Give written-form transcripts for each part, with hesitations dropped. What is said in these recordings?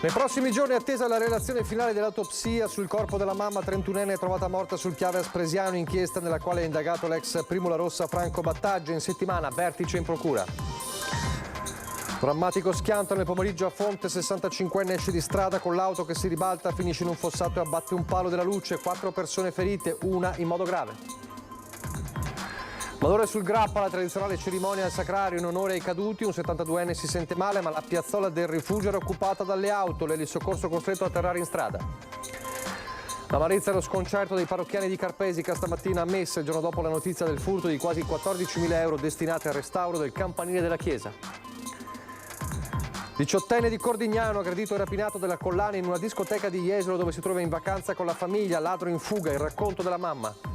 Nei prossimi giorni è attesa la relazione finale dell'autopsia sul corpo della mamma 31enne trovata morta sul Piave Aspresiano, inchiesta nella quale è indagato l'ex Primo La Rossa Franco Battaglia. In settimana vertice in procura. Drammatico schianto nel pomeriggio a Fonte, 65enne esce di strada con l'auto che si ribalta, finisce in un fossato e abbatte un palo della luce, 4 persone ferite, una in modo grave. Valore sul Grappa, la tradizionale cerimonia al Sacrario in onore ai caduti. Un 72enne si sente male, ma la piazzola del rifugio era occupata dalle auto. Il soccorso costretto a atterrare in strada. L'amarizia e lo sconcerto dei parrocchiani di Carpesica stamattina a messa, il giorno dopo la notizia del furto di quasi 14.000 euro destinati al restauro del campanile della chiesa. 18enne di Cordignano, aggredito e rapinato dalla collana in una discoteca di Jesolo dove si trova in vacanza con la famiglia. Ladro in fuga, il racconto della mamma.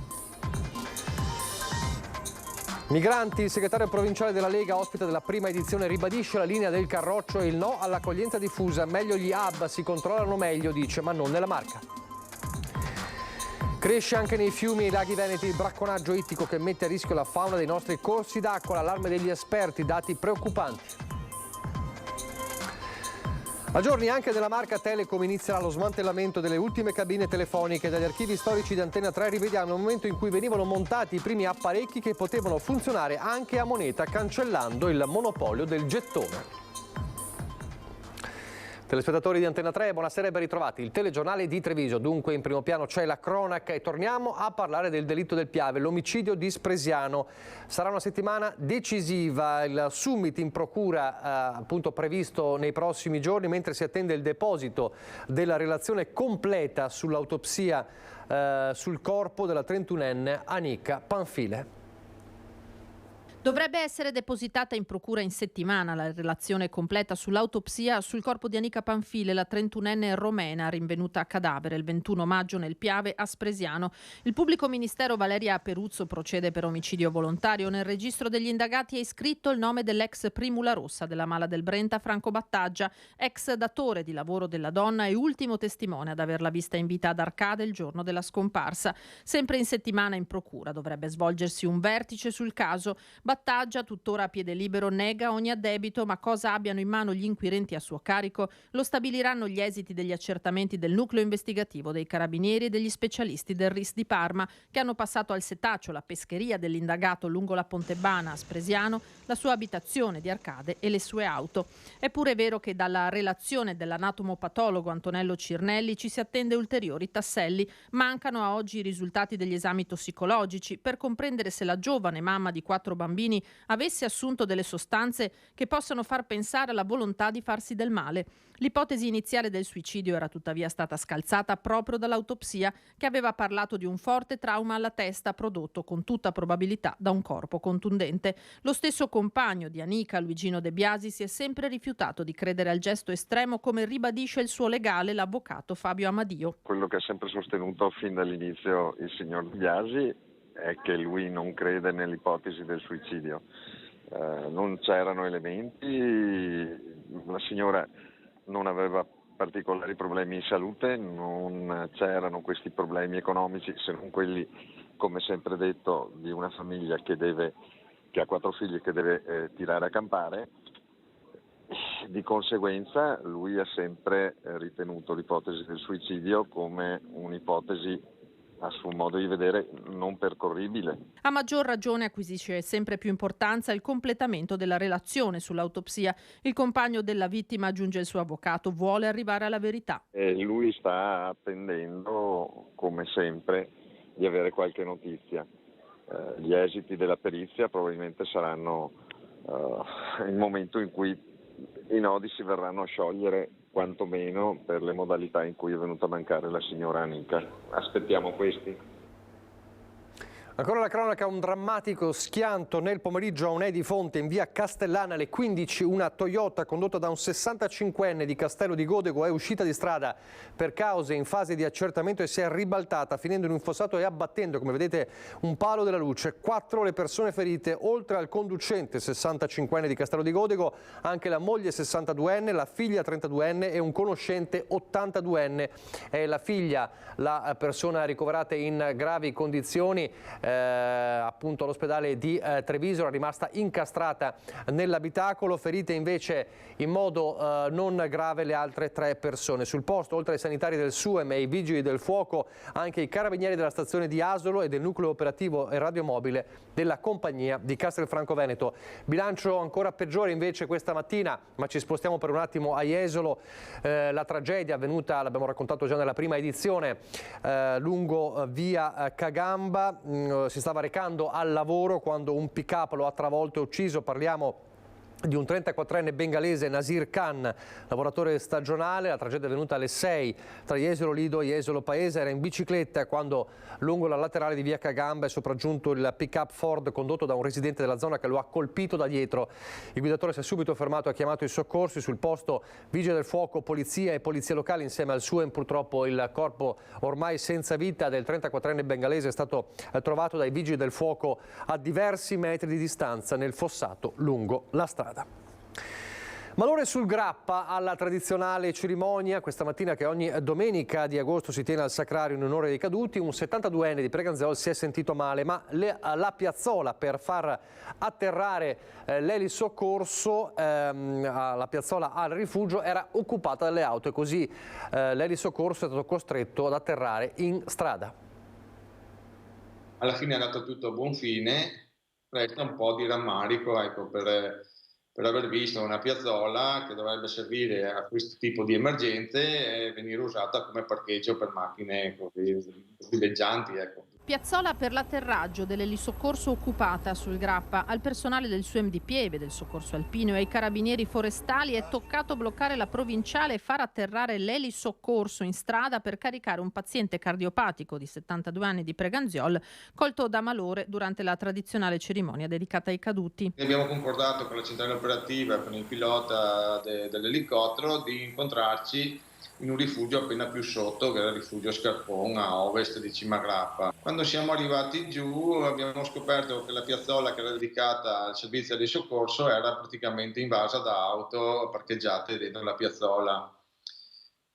Migranti, il segretario provinciale della Lega, ospite della prima edizione, ribadisce la linea del Carroccio e il no all'accoglienza diffusa. Meglio gli hub, si controllano meglio, dice, ma non nella Marca. Cresce anche nei fiumi e ai laghi veneti il bracconaggio ittico che mette a rischio la fauna dei nostri corsi d'acqua. L'allarme degli esperti, dati preoccupanti. A giorni anche nella Marca Telecom inizierà lo smantellamento delle ultime cabine telefoniche. Dagli archivi storici di Antena 3 rivediamo il momento in cui venivano montati i primi apparecchi che potevano funzionare anche a moneta, cancellando il monopolio del gettone. Telespettatori di Antena 3, buonasera e ben ritrovati. Il telegiornale di Treviso, dunque in primo piano c'è la cronaca e torniamo a parlare del delitto del Piave, l'omicidio di Spresiano. Sarà una settimana decisiva, il summit in procura appunto previsto nei prossimi giorni, mentre si attende il deposito della relazione completa sull'autopsia sul corpo della 31enne Anica Panfile. Dovrebbe essere depositata in procura in settimana la relazione completa sull'autopsia sul corpo di Anica Panfile, la 31enne romena rinvenuta a cadavere il 21 maggio nel Piave Aspresiano. Il pubblico ministero Valeria Peruzzo procede per omicidio volontario. Nel registro degli indagati è iscritto il nome dell'ex Primo La Rossa della Mala del Brenta, Franco Battaglia, ex datore di lavoro della donna e ultimo testimone ad averla vista in vita ad Arcade il giorno della scomparsa. Sempre in settimana in procura dovrebbe svolgersi un vertice sul caso. Battaglia, tuttora a piede libero, nega ogni addebito, ma cosa abbiano in mano gli inquirenti a suo carico lo stabiliranno gli esiti degli accertamenti del nucleo investigativo dei carabinieri e degli specialisti del RIS di Parma, che hanno passato al setaccio la pescheria dell'indagato lungo la Pontebana a Spresiano, la sua abitazione di Arcade e le sue auto. È pure vero che dalla relazione dell'anatomopatologo Antonello Cirnelli ci si attende ulteriori tasselli. Mancano a oggi i risultati degli esami tossicologici per comprendere se la giovane mamma di 4 bambini avesse assunto delle sostanze che possano far pensare alla volontà di farsi del male. L'ipotesi iniziale del suicidio era tuttavia stata scalzata proprio dall'autopsia, che aveva parlato di un forte trauma alla testa prodotto con tutta probabilità da un corpo contundente. Lo stesso compagno di Anica, Luigino De Biasi, si è sempre rifiutato di credere al gesto estremo, come ribadisce il suo legale, l'avvocato Fabio Amadio. Quello che ha sempre sostenuto fin dall'inizio il signor De Biasi è che lui non crede nell'ipotesi del suicidio. Non c'erano elementi, la signora non aveva particolari problemi di salute, non c'erano questi problemi economici, se non quelli, come sempre detto, di una famiglia che ha 4 figli che deve tirare a campare. Di conseguenza lui ha sempre ritenuto l'ipotesi del suicidio come un'ipotesi, a suo modo di vedere, non percorribile. A maggior ragione acquisisce sempre più importanza il completamento della relazione sull'autopsia. Il compagno della vittima, aggiunge il suo avvocato, vuole arrivare alla verità. E lui sta attendendo, come sempre, di avere qualche notizia. Gli esiti della perizia probabilmente saranno il momento in cui i nodi si verranno a sciogliere, quantomeno per le modalità in cui è venuta a mancare la signora Anica. Aspettiamo questi. Ancora la cronaca, un drammatico schianto nel pomeriggio a Unei di Fonte in via Castellana alle 15. Una Toyota condotta da un 65enne di Castello di Godego è uscita di strada per cause in fase di accertamento e si è ribaltata finendo in un fossato e abbattendo, come vedete, un palo della luce. 4 le persone ferite, oltre al conducente 65enne di Castello di Godego, anche la moglie 62enne, la figlia 32enne e un conoscente 82enne. È la figlia la persona ricoverata in gravi condizioni. appunto all'ospedale di Treviso, era rimasta incastrata nell'abitacolo, ferite invece in modo non grave le altre 3 persone. Sul posto, oltre ai sanitari del SUEM e i vigili del fuoco, anche i carabinieri della stazione di Asolo e del nucleo operativo e radiomobile della compagnia di Castelfranco Veneto. Bilancio ancora peggiore invece questa mattina, ma ci spostiamo per un attimo a Jesolo. La tragedia avvenuta, l'abbiamo raccontato già nella prima edizione, lungo via Cagamba. Si stava recando al lavoro quando un pick-up lo ha travolto e ucciso. Parliamo di un 34enne bengalese, Nasir Khan, lavoratore stagionale. La tragedia è avvenuta alle 6 tra Jesolo Lido e Jesolo Paese. Era in bicicletta quando lungo la laterale di via Cagamba è sopraggiunto il pick-up Ford condotto da un residente della zona che lo ha colpito da dietro. Il guidatore si è subito fermato e ha chiamato i soccorsi. Sul posto vigili del fuoco, polizia e polizia locale insieme al SUEM. Purtroppo il corpo ormai senza vita del 34enne bengalese è stato trovato dai vigili del fuoco a diversi metri di distanza nel fossato lungo la strada. Malore sul Grappa alla tradizionale cerimonia questa mattina che ogni domenica di agosto si tiene al Sacrario in onore dei caduti. Un 72enne di Preganzol si è sentito male, ma la piazzola per far atterrare l'elisoccorso, la piazzola al rifugio, era occupata dalle auto e così l'elisoccorso è stato costretto ad atterrare in strada. Alla fine è andato tutto a buon fine, resta un po' di rammarico, ecco, per aver visto una piazzola che dovrebbe servire a questo tipo di emergenze e venire usata come parcheggio per macchine così villeggianti, ecco. Piazzola per l'atterraggio dell'elisoccorso occupata sul Grappa. Al personale del SUEM di Pieve, del soccorso alpino e ai carabinieri forestali è toccato bloccare la provinciale e far atterrare l'elisoccorso in strada per caricare un paziente cardiopatico di 72 anni di Preganziol colto da malore durante la tradizionale cerimonia dedicata ai caduti. Abbiamo concordato con la centrale operativa e con il pilota dell'elicottero di incontrarci in un rifugio appena più sotto, che era il rifugio Scarpon a ovest di Cima Grappa. Quando siamo arrivati giù abbiamo scoperto che la piazzola che era dedicata al servizio di soccorso era praticamente invasa da auto parcheggiate dentro la piazzola.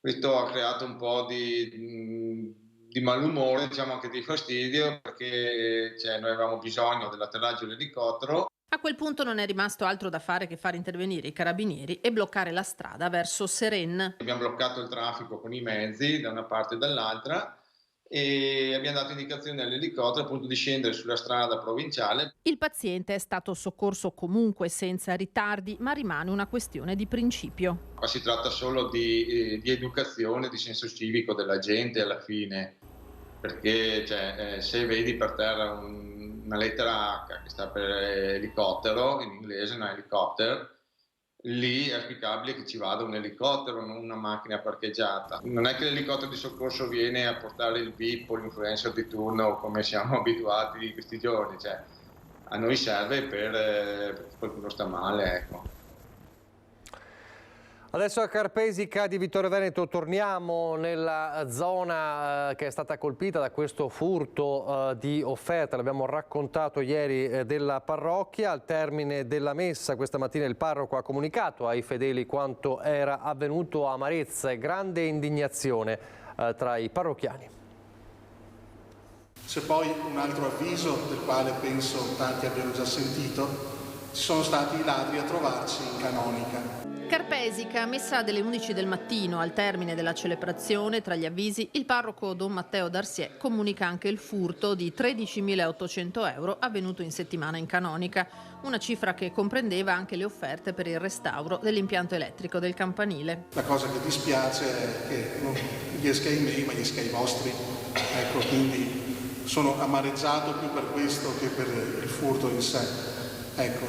Questo ha creato un po' di malumore, diciamo anche di fastidio, perché noi avevamo bisogno dell'atterraggio dell'elicottero. A quel punto non è rimasto altro da fare che far intervenire i carabinieri e bloccare la strada verso Seren. Abbiamo bloccato il traffico con i mezzi da una parte e dall'altra e abbiamo dato indicazione all'elicottero appunto di scendere sulla strada provinciale. Il paziente è stato soccorso comunque senza ritardi, ma rimane una questione di principio. Ma si tratta solo di educazione, di senso civico della gente alla fine, perché se vedi per terra una lettera H che sta per elicottero, in inglese una helicopter, lì è auspicabile che ci vada un elicottero, non una macchina parcheggiata. Non è che l'elicottero di soccorso viene a portare il VIP o l'influencer di turno come siamo abituati in questi giorni, a noi serve per qualcuno sta male, ecco. Adesso a Carpesica di Vittorio Veneto torniamo nella zona che è stata colpita da questo furto di offerte, l'abbiamo raccontato ieri della parrocchia. Al termine della messa questa mattina il parroco ha comunicato ai fedeli quanto era avvenuto, amarezza e grande indignazione tra i parrocchiani. C'è poi un altro avviso del quale penso tanti abbiano già sentito: ci sono stati i ladri a trovarci in Canonica. Carpesica, messa delle 11 del mattino. Al termine della celebrazione, tra gli avvisi, il parroco Don Matteo Darcier comunica anche il furto di 13.800 euro avvenuto in settimana in Canonica, una cifra che comprendeva anche le offerte per il restauro dell'impianto elettrico del campanile. La cosa che dispiace è che non gli esca ai miei, ma gli esca ai vostri. Ecco, quindi sono amareggiato più per questo che per il furto in sé. Ecco,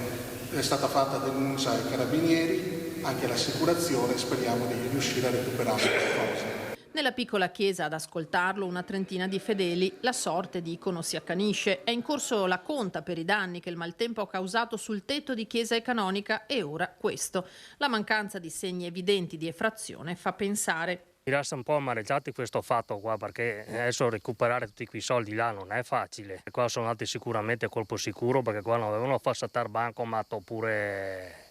è stata fatta denuncia ai carabinieri, anche l'assicurazione, speriamo di riuscire a recuperare qualcosa. Nella piccola chiesa ad ascoltarlo una trentina di fedeli, la sorte dicono si accanisce. È in corso la conta per i danni che il maltempo ha causato sul tetto di chiesa e canonica e ora questo. La mancanza di segni evidenti di effrazione fa pensare. Mi lascia un po' amareggiati questo fatto qua, perché adesso recuperare tutti quei soldi là non è facile. E qua sono andati sicuramente a colpo sicuro, perché qua non avevano fatto saltare bancomat oppure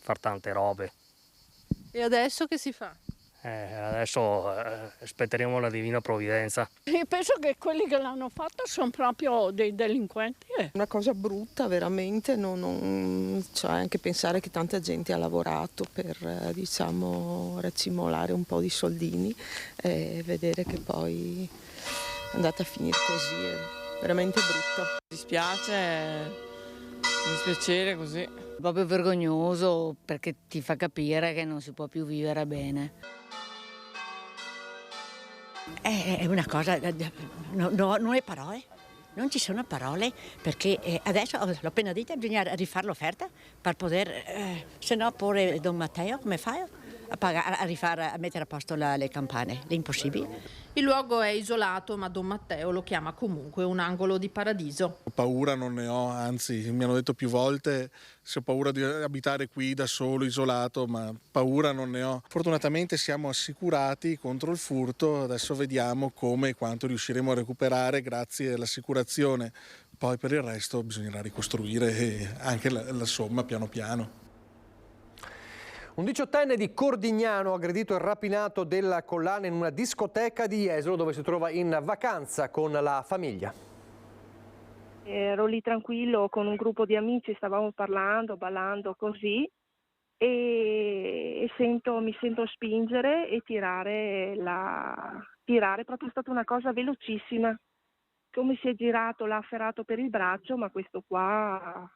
far tante robe. E adesso che si fa? Adesso aspetteremo la divina provvidenza. Io penso che quelli che l'hanno fatto sono proprio dei delinquenti. Una cosa brutta veramente, cioè anche pensare che tanta gente ha lavorato per diciamo racimolare un po' di soldini e vedere che poi è andata a finire così è veramente brutto. Mi dispiacere così. È proprio vergognoso perché ti fa capire che non si può più vivere bene. È una cosa, non hai parole, non ci sono parole perché adesso l'ho appena detto, bisogna rifare l'offerta per poter, se no porre Don Matteo, come fai a mettere a posto le campane, è impossibile. Il luogo è isolato, ma Don Matteo lo chiama comunque un angolo di paradiso. Paura non ne ho, anzi mi hanno detto più volte se ho paura di abitare qui da solo, isolato, ma paura non ne ho. Fortunatamente siamo assicurati contro il furto, adesso vediamo come e quanto riusciremo a recuperare grazie all'assicurazione. Poi per il resto bisognerà ricostruire anche la somma piano piano. Un 18enne di Cordignano aggredito e rapinato della collana in una discoteca di Jesolo dove si trova in vacanza con la famiglia. Ero lì tranquillo con un gruppo di amici, stavamo parlando, ballando così e mi sento spingere e tirare, proprio è stata una cosa velocissima. Come si è girato, l'ha afferrato per il braccio, ma questo qua ha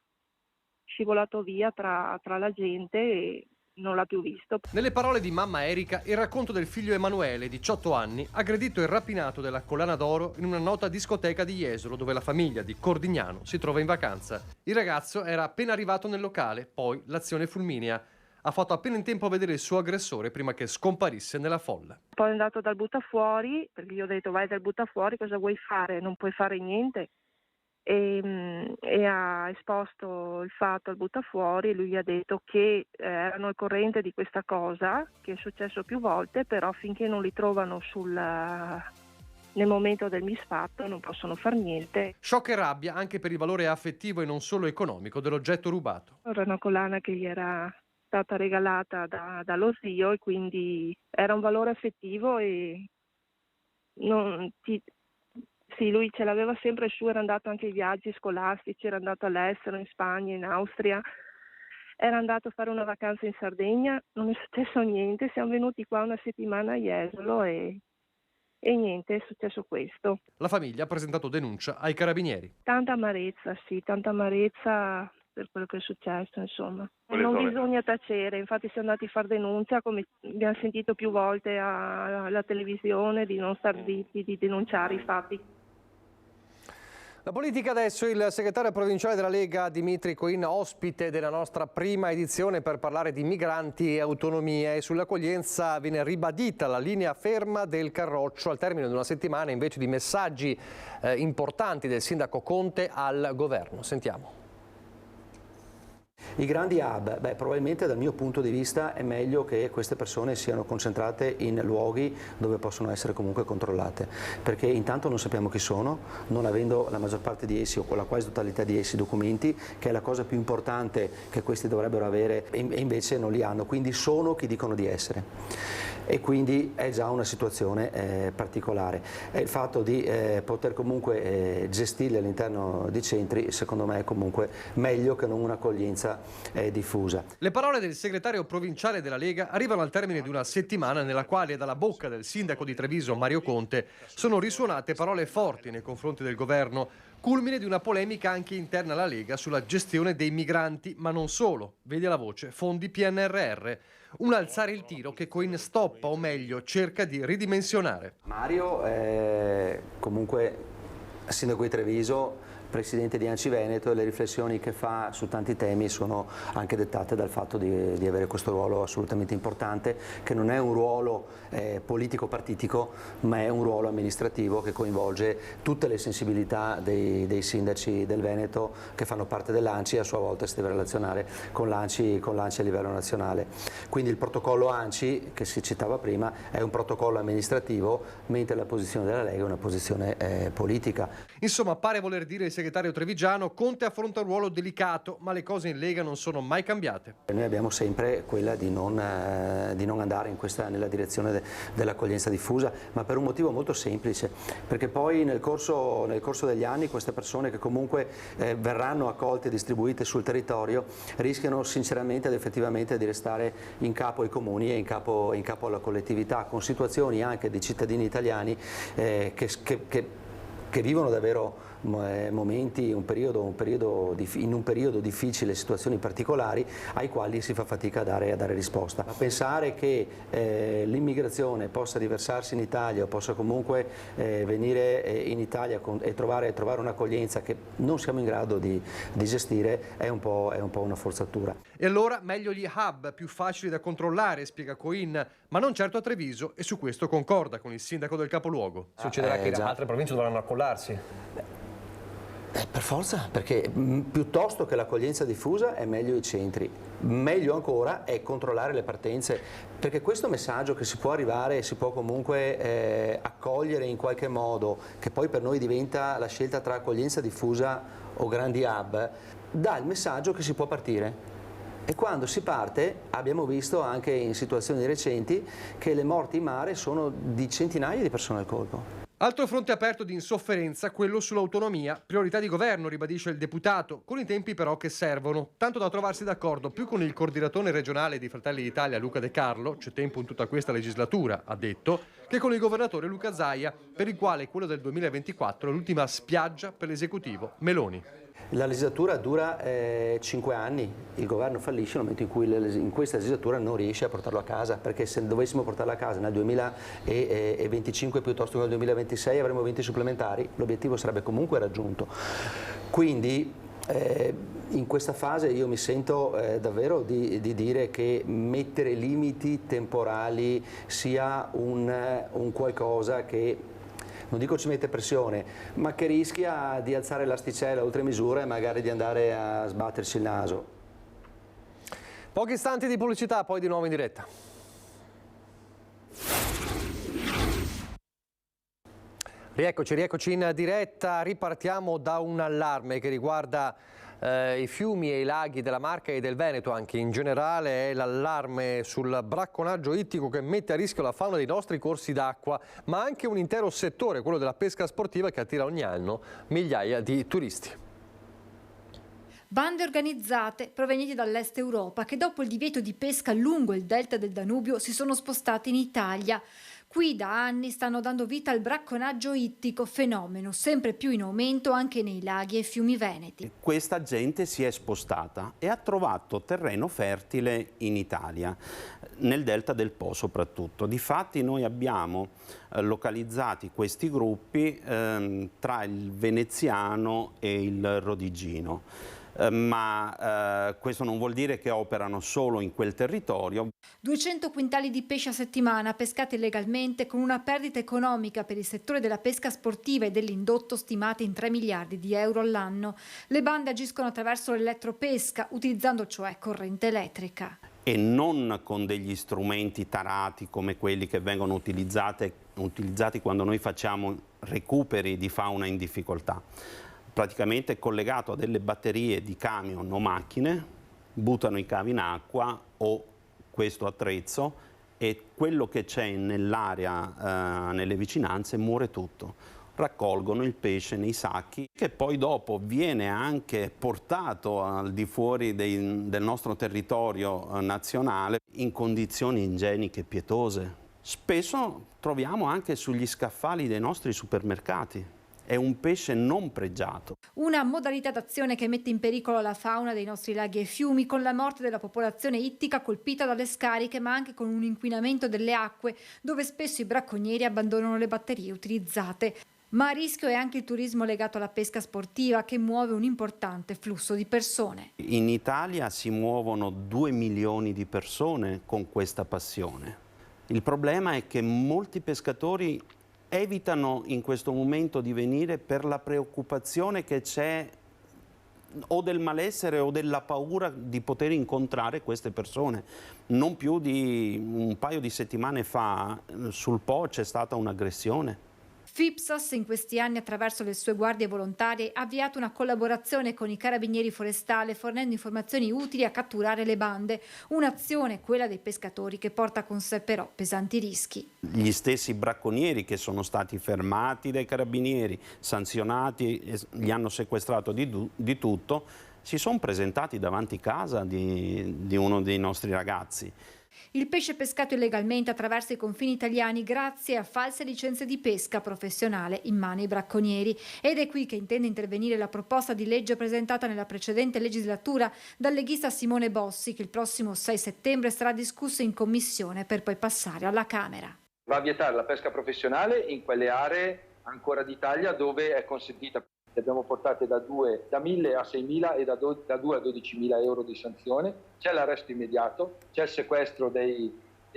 scivolato via tra la gente e non l'ha più visto. Nelle parole di mamma Erika, il racconto del figlio Emanuele, 18 anni, aggredito e rapinato della collana d'oro in una nota discoteca di Jesolo, dove la famiglia di Cordignano si trova in vacanza. Il ragazzo era appena arrivato nel locale, poi l'azione fulminea. Ha fatto appena in tempo a vedere il suo aggressore prima che scomparisse nella folla. Poi è andato dal buttafuori, perché gli ho detto vai dal buttafuori, cosa vuoi fare? Non puoi fare niente. E ha esposto il fatto al buttafuori e lui gli ha detto che erano al corrente di questa cosa, che è successo più volte, però finché non li trovano nel momento del misfatto non possono far niente. Shock e rabbia anche per il valore affettivo e non solo economico dell'oggetto rubato. Era una collana che gli era stata regalata dallo zio e quindi era un valore affettivo e sì, lui ce l'aveva sempre su, era andato anche ai viaggi scolastici, era andato all'estero, in Spagna, in Austria, era andato a fare una vacanza in Sardegna, non è successo niente, siamo venuti qua una settimana a Jesolo e niente, è successo questo. La famiglia ha presentato denuncia ai carabinieri. Tanta amarezza per quello che è successo, insomma. Non bisogna tacere, infatti siamo andati a fare denuncia, come abbiamo sentito più volte alla televisione, di non star zitti, di denunciare i fatti. La politica adesso, il segretario provinciale della Lega Dimitri Coin, ospite della nostra prima edizione per parlare di migranti e autonomia, e sull'accoglienza viene ribadita la linea ferma del Carroccio al termine di una settimana invece di messaggi importanti del sindaco Conte al governo. Sentiamo. I grandi hub, probabilmente dal mio punto di vista è meglio che queste persone siano concentrate in luoghi dove possono essere comunque controllate, perché intanto non sappiamo chi sono, non avendo la maggior parte di essi o con la quasi totalità di essi documenti, che è la cosa più importante che questi dovrebbero avere e invece non li hanno, quindi sono chi dicono di essere. E quindi è già una situazione particolare. E il fatto di poter comunque gestirli all'interno di centri, secondo me è comunque meglio che non un'accoglienza diffusa. Le parole del segretario provinciale della Lega arrivano al termine di una settimana nella quale dalla bocca del sindaco di Treviso Mario Conte sono risuonate parole forti nei confronti del governo, culmine di una polemica anche interna alla Lega sulla gestione dei migranti, ma non solo. Vedi la voce fondi PNRR. Un alzare il tiro che Coin stoppa, o meglio cerca di ridimensionare. Mario è comunque sindaco di Treviso, presidente di ANCI Veneto, e le riflessioni che fa su tanti temi sono anche dettate dal fatto di avere questo ruolo assolutamente importante, che non è un ruolo politico-partitico, ma è un ruolo amministrativo che coinvolge tutte le sensibilità dei sindaci del Veneto che fanno parte dell'ANCI e a sua volta si deve relazionare con l'ANCI a livello nazionale. Quindi il protocollo ANCI, che si citava prima, è un protocollo amministrativo, mentre la posizione della Lega è una posizione politica. Insomma, pare voler dire il segretario trevigiano, Conte affronta un ruolo delicato, ma le cose in Lega non sono mai cambiate. Noi abbiamo sempre quella di non andare nella direzione dell'accoglienza diffusa, ma per un motivo molto semplice, perché poi nel corso degli anni queste persone che comunque verranno accolte e distribuite sul territorio rischiano sinceramente ed effettivamente di restare in capo ai comuni e in capo alla collettività, con situazioni anche di cittadini italiani che vivono davvero momenti, in un periodo difficile, situazioni particolari ai quali si fa fatica a dare risposta. Ma pensare che l'immigrazione possa riversarsi in Italia o possa comunque venire in Italia e trovare un'accoglienza che non siamo in grado di gestire è un po' una forzatura. E allora meglio gli hub, più facili da controllare, spiega Coin, ma non certo a Treviso, e su questo concorda con il sindaco del capoluogo. Succederà che altre province dovranno accollarsi? Per forza, perché piuttosto che l'accoglienza diffusa è meglio i centri, meglio ancora è controllare le partenze, perché questo messaggio che si può arrivare, si può comunque accogliere in qualche modo, che poi per noi diventa la scelta tra accoglienza diffusa o grandi hub, dà il messaggio che si può partire. E quando si parte, abbiamo visto anche in situazioni recenti che le morti in mare sono di centinaia di persone al colpo. Altro fronte aperto di insofferenza, quello sull'autonomia, priorità di governo, ribadisce il deputato, con i tempi però che servono, tanto da trovarsi d'accordo più con il coordinatore regionale di Fratelli d'Italia Luca De Carlo, c'è tempo in tutta questa legislatura, ha detto, che con il governatore Luca Zaia, per il quale quello del 2024 è l'ultima spiaggia per l'esecutivo Meloni. La legislatura dura 5 anni, il governo fallisce nel momento in cui in questa legislatura non riesce a portarlo a casa, perché se dovessimo portarlo a casa nel 2025 piuttosto che nel 2026 avremo 20 supplementari, l'obiettivo sarebbe comunque raggiunto. Quindi in questa fase io mi sento davvero di dire che mettere limiti temporali sia un qualcosa che non dico ci mette pressione, ma che rischia di alzare l'asticella oltre misura e magari di andare a sbatterci il naso. Pochi istanti di pubblicità, poi di nuovo in diretta. Rieccoci in diretta, ripartiamo da un allarme che riguarda i fiumi e i laghi della Marca e del Veneto anche in generale. È l'allarme sul bracconaggio ittico che mette a rischio la fauna dei nostri corsi d'acqua, ma anche un intero settore, quello della pesca sportiva, che attira ogni anno migliaia di turisti. Bande organizzate provenienti dall'est Europa che dopo il divieto di pesca lungo il delta del Danubio si sono spostate in Italia. Qui da anni stanno dando vita al bracconaggio ittico, fenomeno sempre più in aumento anche nei laghi e fiumi veneti. Questa gente si è spostata e ha trovato terreno fertile in Italia, nel delta del Po soprattutto. Difatti noi abbiamo localizzati questi gruppi tra il veneziano e il rodigino. Ma questo non vuol dire che operano solo in quel territorio. 200 quintali di pesce a settimana pescati illegalmente con una perdita economica per il settore della pesca sportiva e dell'indotto stimata in 3 miliardi di euro all'anno. Le bande agiscono attraverso l'elettropesca, utilizzando cioè corrente elettrica. E non con degli strumenti tarati come quelli che vengono utilizzati quando noi facciamo recuperi di fauna in difficoltà. Praticamente è collegato a delle batterie di camion o macchine, buttano i cavi in acqua o questo attrezzo e quello che c'è nell'area, nelle vicinanze, muore tutto. Raccolgono il pesce nei sacchi che poi dopo viene anche portato al di fuori del nostro territorio nazionale in condizioni igieniche pietose. Spesso troviamo anche sugli scaffali dei nostri supermercati. È un pesce non pregiato. Una modalità d'azione che mette in pericolo la fauna dei nostri laghi e fiumi con la morte della popolazione ittica colpita dalle scariche, ma anche con un inquinamento delle acque, dove spesso i bracconieri abbandonano le batterie utilizzate. Ma a rischio è anche il turismo legato alla pesca sportiva che muove un importante flusso di persone. In Italia si muovono 2 milioni di persone con questa passione. Il problema è che molti pescatori evitano in questo momento di venire per la preoccupazione che c'è o del malessere o della paura di poter incontrare queste persone. Non più di un paio di settimane fa sul Po c'è stata un'aggressione. FIPSAS in questi anni, attraverso le sue guardie volontarie, ha avviato una collaborazione con i carabinieri forestali, fornendo informazioni utili a catturare le bande. Un'azione, quella dei pescatori, che porta con sé però pesanti rischi. Gli stessi bracconieri che sono stati fermati dai carabinieri, sanzionati, gli hanno sequestrato di tutto, si sono presentati davanti casa di uno dei nostri ragazzi. Il pesce pescato illegalmente attraverso i confini italiani grazie a false licenze di pesca professionale in mano ai bracconieri. Ed è qui che intende intervenire la proposta di legge presentata nella precedente legislatura dal leghista Simone Bossi, che il prossimo 6 settembre sarà discussa in commissione per poi passare alla Camera. Va a vietare la pesca professionale in quelle aree ancora d'Italia dove è consentita. Le abbiamo portate da 1.000 a 6.000 e da 2 a 12.000 euro di sanzione. C'è l'arresto immediato, c'è il sequestro dei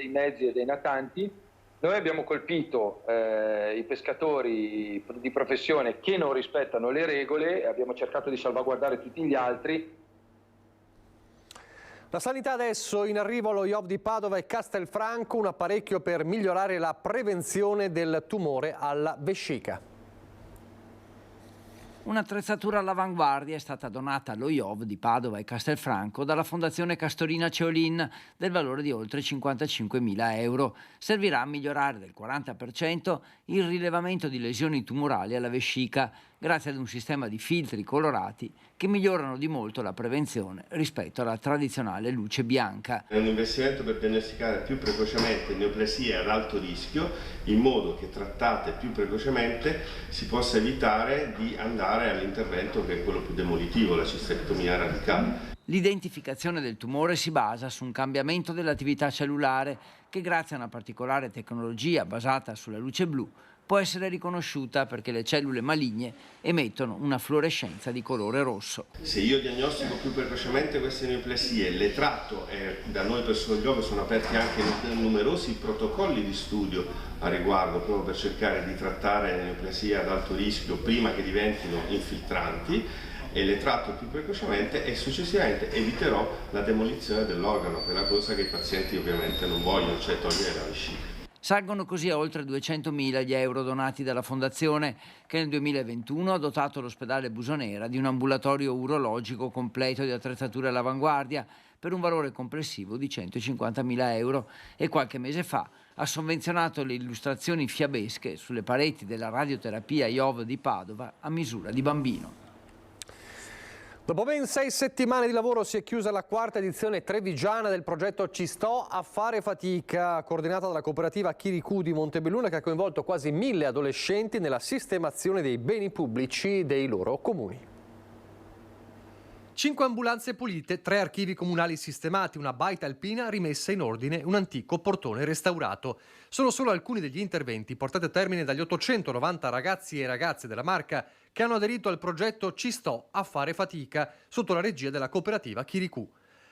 mezzi e dei natanti. Noi abbiamo colpito i pescatori di professione che non rispettano le regole e abbiamo cercato di salvaguardare tutti gli altri. La sanità adesso, in arrivo allo IOV di Padova e Castelfranco, un apparecchio per migliorare la prevenzione del tumore alla vescica. Un'attrezzatura all'avanguardia è stata donata allo IOV di Padova e Castelfranco dalla Fondazione Castorina Ceolin del valore di oltre 55.000 euro. Servirà a migliorare del 40% il rilevamento di lesioni tumorali alla vescica grazie ad un sistema di filtri colorati che migliorano di molto la prevenzione rispetto alla tradizionale luce bianca. È un investimento per diagnosticare più precocemente neoplasie ad alto rischio, in modo che trattate più precocemente si possa evitare di andare all'intervento che è quello più demolitivo, la cisterectomia radicale. L'identificazione del tumore si basa su un cambiamento dell'attività cellulare che, grazie a una particolare tecnologia basata sulla luce blu, può essere riconosciuta perché le cellule maligne emettono una fluorescenza di colore rosso. Se io diagnostico più precocemente queste neoplasie, le tratto e da noi presso gli IOV sono aperti anche numerosi protocolli di studio a riguardo, proprio per cercare di trattare le neoplasie ad alto rischio prima che diventino infiltranti, e le tratto più precocemente e successivamente eviterò la demolizione dell'organo, che è una cosa che i pazienti ovviamente non vogliono, cioè togliere la vescica. Salgono così a oltre 200.000 gli euro donati dalla Fondazione, che nel 2021 ha dotato l'ospedale Busonera di un ambulatorio urologico completo di attrezzature all'avanguardia per un valore complessivo di 150.000 euro e qualche mese fa ha sovvenzionato le illustrazioni fiabesche sulle pareti della radioterapia IOV di Padova a misura di bambino. Dopo ben 6 settimane di lavoro si è chiusa la quarta edizione trevigiana del progetto Ci sto a fare fatica, coordinata dalla cooperativa Chiricù di Montebelluna, che ha coinvolto quasi 1.000 adolescenti nella sistemazione dei beni pubblici dei loro comuni. 5 ambulanze pulite, 3 archivi comunali sistemati, una baita alpina rimessa in ordine, un antico portone restaurato. Sono solo alcuni degli interventi portati a termine dagli 890 ragazzi e ragazze della Marca che hanno aderito al progetto Ci sto a fare fatica, sotto la regia della cooperativa Chiricù.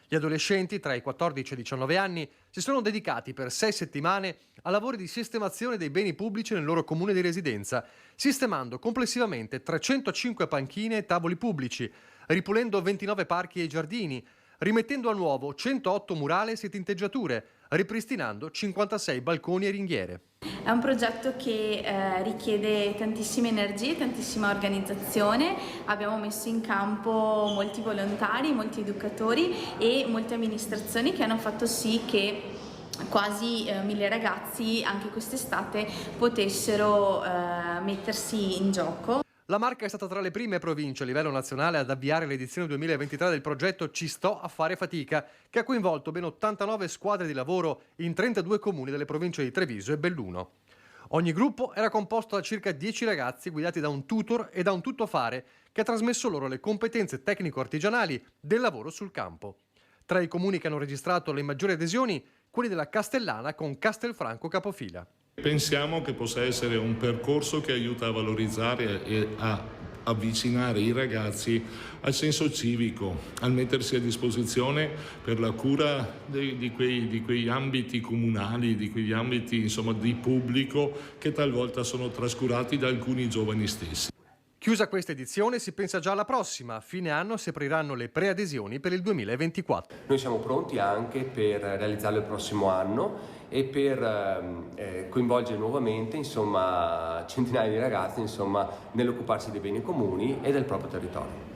Gli adolescenti, tra i 14 e i 19 anni, si sono dedicati per 6 settimane a lavori di sistemazione dei beni pubblici nel loro comune di residenza, sistemando complessivamente 305 panchine e tavoli pubblici, ripulendo 29 parchi e giardini, rimettendo a nuovo 108 murales e tinteggiature, ripristinando 56 balconi e ringhiere. È un progetto che richiede tantissime energie, tantissima organizzazione. Abbiamo messo in campo molti volontari, molti educatori e molte amministrazioni che hanno fatto sì che quasi 1.000 ragazzi anche quest'estate potessero mettersi in gioco. La Marca è stata tra le prime province a livello nazionale ad avviare l'edizione 2023 del progetto Ci sto a fare fatica, che ha coinvolto ben 89 squadre di lavoro in 32 comuni delle province di Treviso e Belluno. Ogni gruppo era composto da circa 10 ragazzi guidati da un tutor e da un tuttofare che ha trasmesso loro le competenze tecnico-artigianali del lavoro sul campo. Tra i comuni che hanno registrato le maggiori adesioni, quelli della Castellana con Castelfranco capofila. Pensiamo che possa essere un percorso che aiuta a valorizzare e a avvicinare i ragazzi al senso civico, al mettersi a disposizione per la cura di quegli ambiti comunali, di quegli ambiti insomma di pubblico che talvolta sono trascurati da alcuni giovani stessi. Chiusa questa edizione, si pensa già alla prossima. A fine anno si apriranno le preadesioni per il 2024. Noi siamo pronti anche per realizzarlo il prossimo anno e per coinvolgere nuovamente centinaia di ragazzi nell'occuparsi dei beni comuni e del proprio territorio.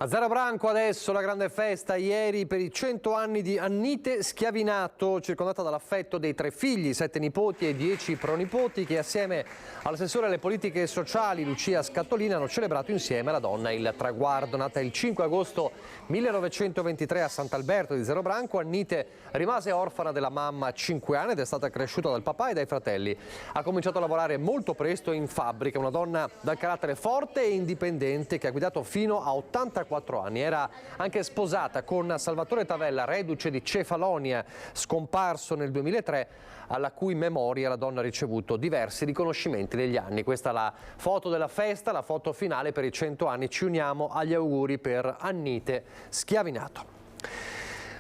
A Zara Branco adesso la grande festa ieri per i 100 anni di Annite Schiavinato, circondata dall'affetto dei 3 figli, 7 nipoti e 10 pronipoti che assieme all'assessore alle politiche sociali Lucia Scattolina hanno celebrato insieme la donna il traguardo. Nata il 5 agosto 1923 a Sant'Alberto di Zara Branco, Annite rimase orfana della mamma a 5 anni ed è stata cresciuta dal papà e dai fratelli. Ha cominciato a lavorare molto presto in fabbrica, una donna dal carattere forte e indipendente che ha guidato fino a 84 anni. Era anche sposata con Salvatore Tavella, reduce di Cefalonia, scomparso nel 2003, alla cui memoria la donna ha ricevuto diversi riconoscimenti negli anni. Questa è la foto della festa, la foto finale per i 100 anni. Ci uniamo agli auguri per Annite Schiavinato.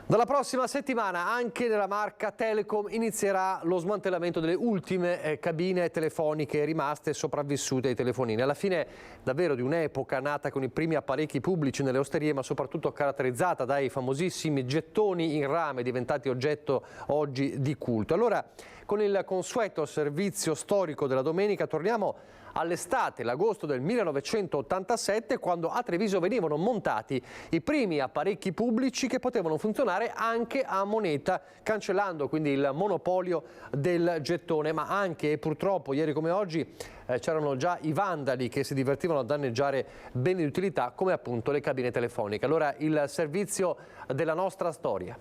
Dalla prossima settimana anche nella marca Telecom inizierà lo smantellamento delle ultime cabine telefoniche rimaste sopravvissute ai telefonini. Alla fine davvero di un'epoca nata con i primi apparecchi pubblici nelle osterie, ma soprattutto caratterizzata dai famosissimi gettoni in rame diventati oggetto oggi di culto. Allora, con il consueto servizio storico della domenica torniamo all'estate, l'agosto del 1987, quando a Treviso venivano montati i primi apparecchi pubblici che potevano funzionare anche a moneta, cancellando quindi il monopolio del gettone, ma anche, purtroppo, ieri come oggi, c'erano già i vandali che si divertivano a danneggiare beni di utilità come appunto le cabine telefoniche. Allora il servizio della nostra storia.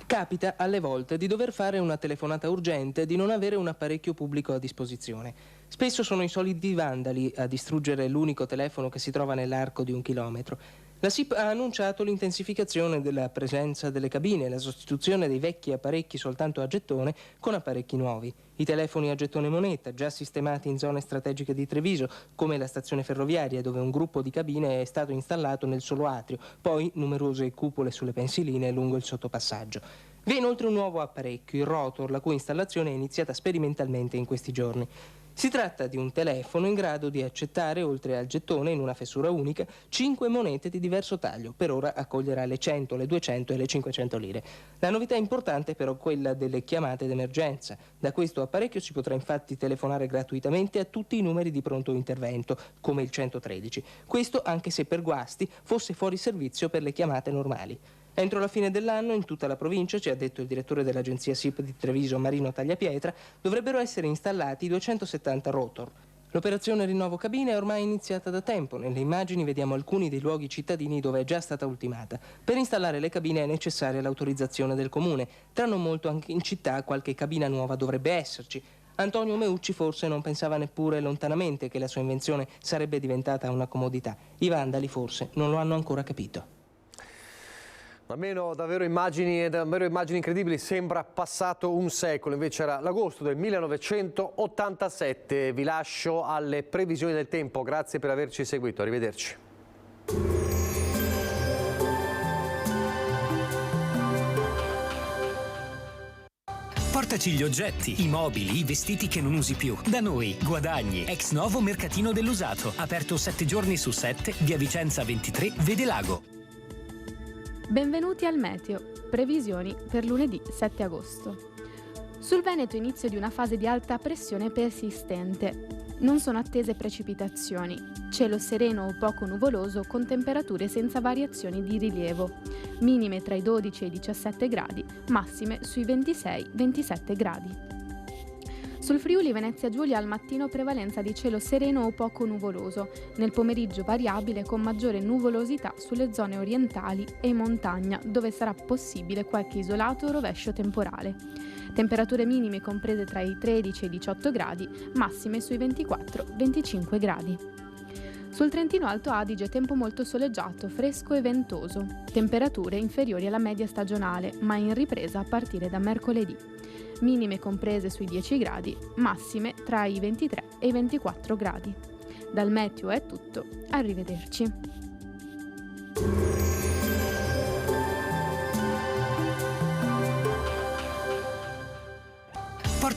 Capita alle volte di dover fare una telefonata urgente e di non avere un apparecchio pubblico a disposizione. Spesso sono i soliti vandali a distruggere l'unico telefono che si trova nell'arco di 1 chilometro. La SIP ha annunciato l'intensificazione della presenza delle cabine e la sostituzione dei vecchi apparecchi soltanto a gettone con apparecchi nuovi. I telefoni a gettone moneta, già sistemati in zone strategiche di Treviso, come la stazione ferroviaria, dove un gruppo di cabine è stato installato nel solo atrio, poi numerose cupole sulle pensiline lungo il sottopassaggio. Vi è inoltre un nuovo apparecchio, il Rotor, la cui installazione è iniziata sperimentalmente in questi giorni. Si tratta di un telefono in grado di accettare, oltre al gettone in una fessura unica, 5 monete di diverso taglio. Per ora accoglierà le 100, le 200 e le 500 lire. La novità importante è però quella delle chiamate d'emergenza. Da questo apparecchio si potrà infatti telefonare gratuitamente a tutti i numeri di pronto intervento, come il 113. Questo anche se per guasti fosse fuori servizio per le chiamate normali. Entro la fine dell'anno in tutta la provincia, ci ha detto il direttore dell'agenzia SIP di Treviso, Marino Tagliapietra, dovrebbero essere installati 270 Rotor. L'operazione rinnovo cabine è ormai iniziata da tempo. Nelle immagini vediamo alcuni dei luoghi cittadini dove è già stata ultimata. Per installare le cabine è necessaria l'autorizzazione del comune. Tra non molto anche in città qualche cabina nuova dovrebbe esserci. Antonio Meucci forse non pensava neppure lontanamente che la sua invenzione sarebbe diventata una comodità. I vandali forse non lo hanno ancora capito. Davvero immagini incredibili, sembra passato un secolo, invece era l'agosto del 1987. Vi lascio alle previsioni del tempo, grazie per averci seguito, arrivederci. Portaci gli oggetti, i mobili, i vestiti che non usi più. Da noi, guadagni. Ex Novo Mercatino dell'Usato, aperto 7 giorni su 7, via Vicenza 23, Vede Lago. Benvenuti al Meteo, previsioni per lunedì 7 agosto. Sul Veneto inizio di una fase di alta pressione persistente. Non sono attese precipitazioni, cielo sereno o poco nuvoloso con temperature senza variazioni di rilievo, minime tra i 12 e i 17 gradi, massime sui 26-27 gradi. Sul Friuli Venezia Giulia al mattino prevalenza di cielo sereno o poco nuvoloso, nel pomeriggio variabile con maggiore nuvolosità sulle zone orientali e in montagna dove sarà possibile qualche isolato rovescio temporale. Temperature minime comprese tra i 13 e i 18 gradi, massime sui 24-25 gradi. Sul Trentino Alto Adige tempo molto soleggiato, fresco e ventoso, temperature inferiori alla media stagionale, ma in ripresa a partire da mercoledì. Minime comprese sui 10 gradi, massime tra i 23 e i 24 gradi. Dal meteo è tutto, arrivederci.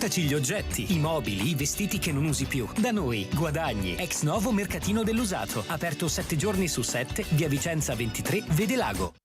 Portaci gli oggetti, i mobili, i vestiti che non usi più. Da noi, guadagni. Ex novo mercatino dell'usato. Aperto 7 giorni su 7, via Vicenza 23, Vede Lago.